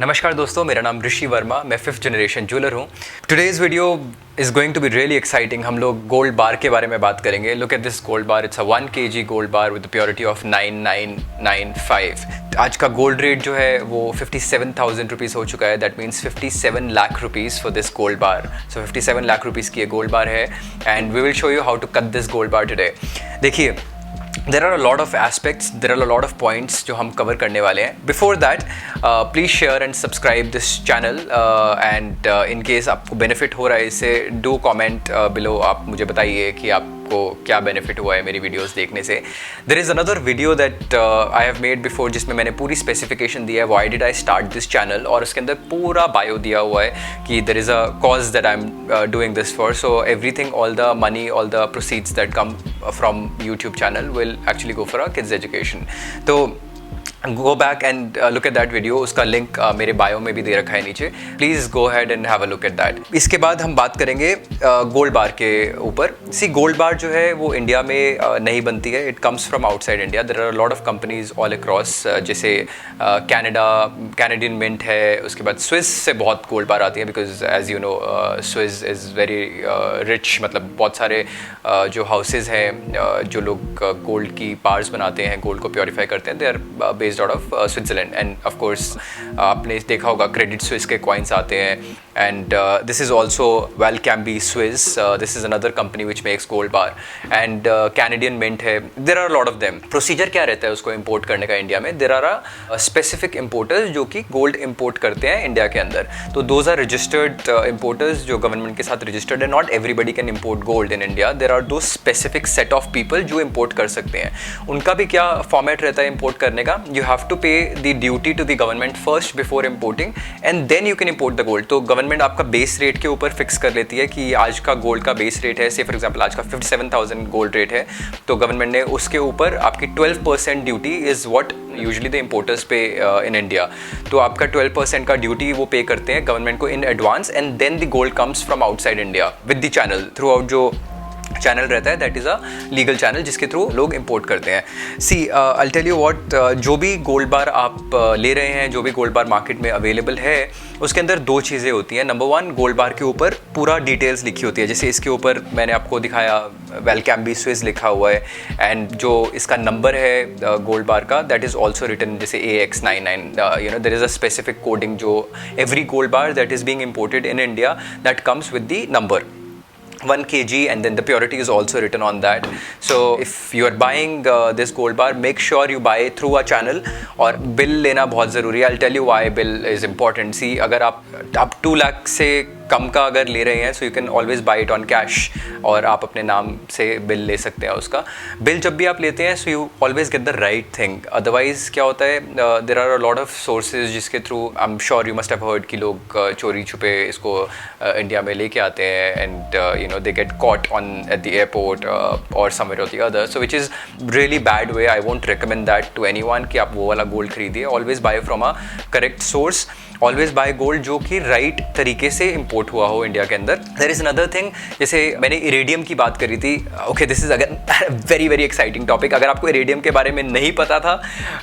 नमस्कार दोस्तों, मेरा नाम ऋषि वर्मा, मैं 5th जनरेशन ज्वेलर हूँ। Today's video is going to be really exciting. हम लोग गोल्ड बार के बारे में बात करेंगे। Look at this gold bar, it's a 1 kg gold bar with purity of 9995। आज का गोल्ड रेट जो है वो 57,000 रुपीज़ हो चुका है। That means 57 lakh rupees for this gold bar. So 57 lakh rupees की ये गोल्ड बार है and we will show you how to cut this gold bar today. देखिए, there are a lot of aspects, there are a lot of points जो हम cover करने वाले हैं. Before that, please share and subscribe this channel and in case आपको benefit हो रहा है इससे, do comment below. आप मुझे बताइए कि आपको क्या benefit हुआ है मेरी videos देखने से. There is another video that I have made before जिसमें मैंने पूरी specification दिया है why did I start this channel, और उसके अंदर पूरा bio दिया हुआ है कि there is a cause that I'm doing this for. So everything, all the money, all the proceeds that come from YouTube channel will actually go for our kids education. तो go back and look at that video. उसका link मेरे bio में भी दे रखा है नीचे. Please go had and have a look at that. इसके बाद हम बात करेंगे गोल्ड बार के ऊपर. सी, गोल्ड बार जो है वो इंडिया में नहीं बनती है. It comes from outside India. There are lot of companies all across, जैसे कैनेडियन मिंट है. उसके बाद स्विस से बहुत गोल्ड बार आती है because as you know Swiss is very rich. मतलब बहुत सारे जो हाउसेज हैं जो लोग गोल्ड की बार्स बनाते हैं, गोल्ड को प्योरीफाई करते हैं, they are based out of Switzerland. And of course आपने देखा होगा क्रेडिट स्विस के कॉइन्स आते हैं. and this is also Valcambi Swiss. This is another company which makes gold bar. and Canadian Mint है. there are a lot of them. Procedure क्या रहता है उसको इंपोर्ट करने का इंडिया में? there are a specific importers जो कि गोल्ड इंपोर्ट करते हैं इंडिया के अंदर. तो those are registered importers जो गवर्नमेंट के साथ रजिस्टर्ड है. not everybody can import gold in India. there are those specific set of people जो इंपोर्ट कर सकते हैं. उनका भी क्या फॉर्मेट रहता है इंपोर्ट करने का? you have to pay the duty to the government first before importing and then you can import the gold. तो गवर्नमेंट आपका बेस रेट के ऊपर फिक्स कर लेती है कि आज का गोल्ड का बेस रेट है, से फॉर एग्जांपल आज का 57,000 गोल्ड रेट है, तो गवर्नमेंट ने उसके ऊपर आपकी 12% duty is what usually the importers पे इन इंडिया. तो आपका 12% का ड्यूटी वो पे करते हैं गवर्नमेंट को in advance and then the gold comes from outside India with the channel. Through out जो चैनल रहता है that is a legal channel जिसके थ्रू लोग इंपोर्ट करते हैं. See, I tell you what, जो भी गोल्ड बार आप ले रहे हैं, जो भी गोल्ड बार मार्केट में अवेलेबल है, उसके अंदर दो चीज़ें होती हैं. नंबर वन, गोल्ड बार के ऊपर पूरा डिटेल्स लिखी होती है. जैसे इसके ऊपर मैंने आपको दिखाया वेलकैम्बी स्विस लिखा हुआ है एंड जो इसका नंबर है गोल्ड बार का दैट इज़ ऑल्सो रिटन जैसे AX99. You know, there is a specific coding जो every gold bar that is being imported in India that comes with the number 1 kg and then the purity is also written on that. So if you are buying this gold bar, make sure you buy through a channel. और bill लेना बहुत ज़रूरी है. I'll tell you why bill is important. See, अगर आप 2 लाख से कम का अगर ले रहे हैं so you can always by it on cash, और आप अपने नाम से बिल ले सकते हैं. उसका बिल जब भी आप लेते हैं so you always get the right thing. Otherwise क्या होता है, there are a lot of sources जिसके through I am sure you must have heard कि लोग चोरी छुपे इसको इंडिया में लेके आते हैं and you know they get caught on at the airport और समवेयर और the other. So which is really bad way. I won't recommend that to anyone कि आप वो वाला गोल्ड खरीदिए. Always buy from a correct source. Always buy gold जो कि right तरीके से इंपोर्ट हुआ हो इंडिया के अंदर. देयर इज़ अनदर थिंग, जैसे मैंने इरेडियम की बात करी थी. Okay, this is again very very exciting topic. अगर आपको इरेडियम के बारे में नहीं पता था,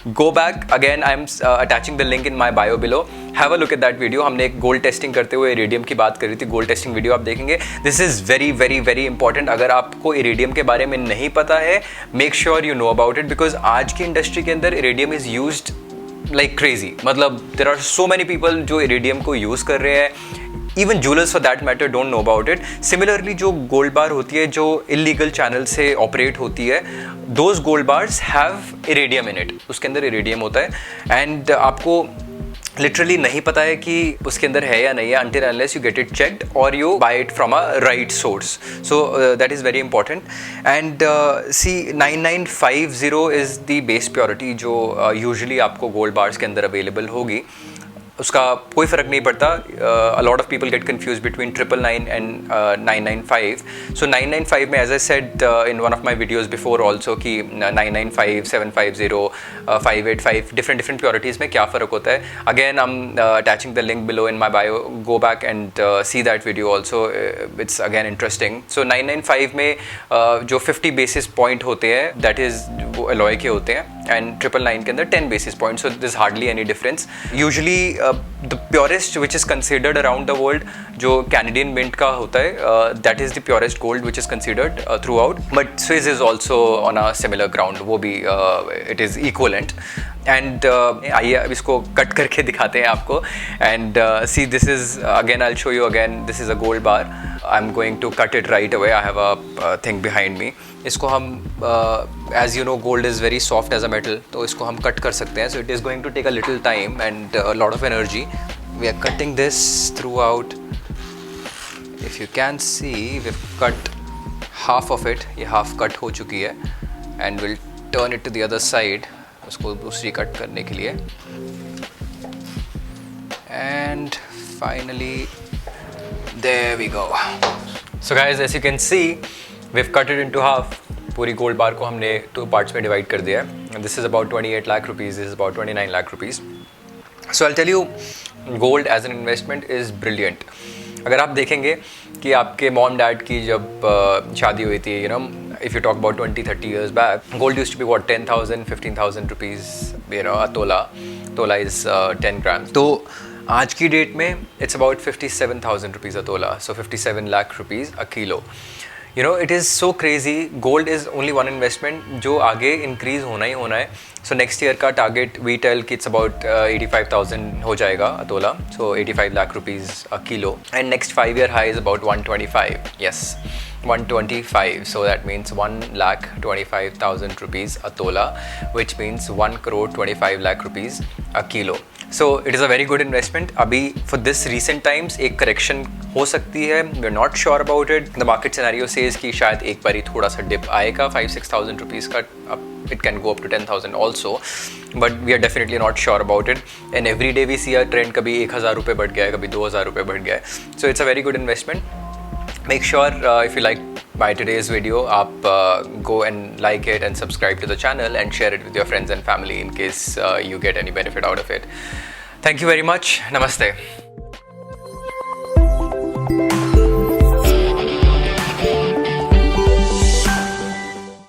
go back again. I am attaching the link in my bio below. Have a look at that video. हमने एक गोल्ड टेस्टिंग करते हुए इरेडियम की बात करी थी. गोल्ड टेस्टिंग वीडियो आप देखेंगे. This is very very very important. अगर आपको इरेडियम के बारे में नहीं पता है, make sure you know about it because आज की इंडस्ट्री के अंदर इरेडियम इज़ यूज्ड like crazy. मतलब there are so many people जो इरेडियम को यूज़ कर रहे हैं. even jewelers for that matter don't know about it. Similarly जो गोल्ड बार होती है जो इलीगल चैनल से ऑपरेट होती है, those gold bars have iridium in it. उसके अंदर इरेडियम होता है एंड आपको लिटरली नहीं पता है कि उसके अंदर है या नहीं है until unless you get it checked or you buy it from a right source. So that is very important. And see, 9950 is the base purity जो usually आपको गोल्ड बार्स के अंदर अवेलेबल होगी. उसका कोई फ़र्क नहीं पड़ता. A lot of people get confuse between 999 and 995. So 995 में as I said in one of my videos before also कि 995, 750, 585 डिफरेंट प्योरिटीज़ में क्या फ़र्क होता है. Again I am attaching the link below in my bio. Go back and see that video also. It's again interesting. So 995 में जो 50 basis point होते हैं दैट इज़ वो अलॉय के होते हैं, एंड 999 के अंदर 10 basis point, so this hardly any difference. Usually the purest which is considered around the world जो कैनेडियन मिंट का होता है, that is the purest gold which is considered through out. But Swiss is also on a similar ground, वो भी it is equivalent. And आइए अब इसको cut करके दिखाते हैं आपको. And see this is again, I will show you again, this is a gold bar. I am going to cut it right away. I have a thing behind me. इसको हम as you know gold is very soft as a metal, तो इसको हम cut कर सकते हैं. So it is going to take a little time and lot of energy. We are cutting this through out. If you can see we cut half of it. ये half cut हो चुकी है and will turn it to the other side, उसको दूसरी cut करने के लिए. And finally there we go. So guys, as you can see we have cut it into half. पूरी गोल्ड बार को हमने 2 पार्ट्स में डिवाइड कर दिया है. This is about 28 lakh rupees, this is about 29 lakh rupees. So I tell you, gold as an investment is brilliant. अगर आप देखेंगे कि आपके मॉम डैड की जब शादी हुई थी, you know, if you talk about 20-30 years back, gold used to be what, 10,000 15,000 rupees, you know, a tola is 10 grams. तो आज की डेट में it's about 57,000 rupees a tola, so 57 lakh rupees a kilo. You know, it is so crazy. Gold is only one investment जो आगे increase होना ही होना है. So next year का target we tell कि it's about 85,000 हो जाएगा a tola, so 85 lakh rupees a kilo. And next 5-year high is about 125. Yes, 125. So that means 1,25,000 rupees a tola, which means 1,25 lakh rupees a kilo. So it is a very good investment. अभी for this recent times एक correction हो सकती है. We are not sure about it. The market scenario says कि शायद एक बारी थोड़ा सा dip आएगा 5,000-6,000 rupees का. It can go up to 10,000 also, but we are definitely not sure about it. And every day we see a trend, कभी 1,000 रुपये बढ़ गया है, कभी 2,000 रुपये बढ़ गया है. So it's a very good investment. Make sure if you like my today's video, aap go and like it and subscribe to the channel and share it with your friends and family in case you get any benefit out of it. Thank you very much. Namaste.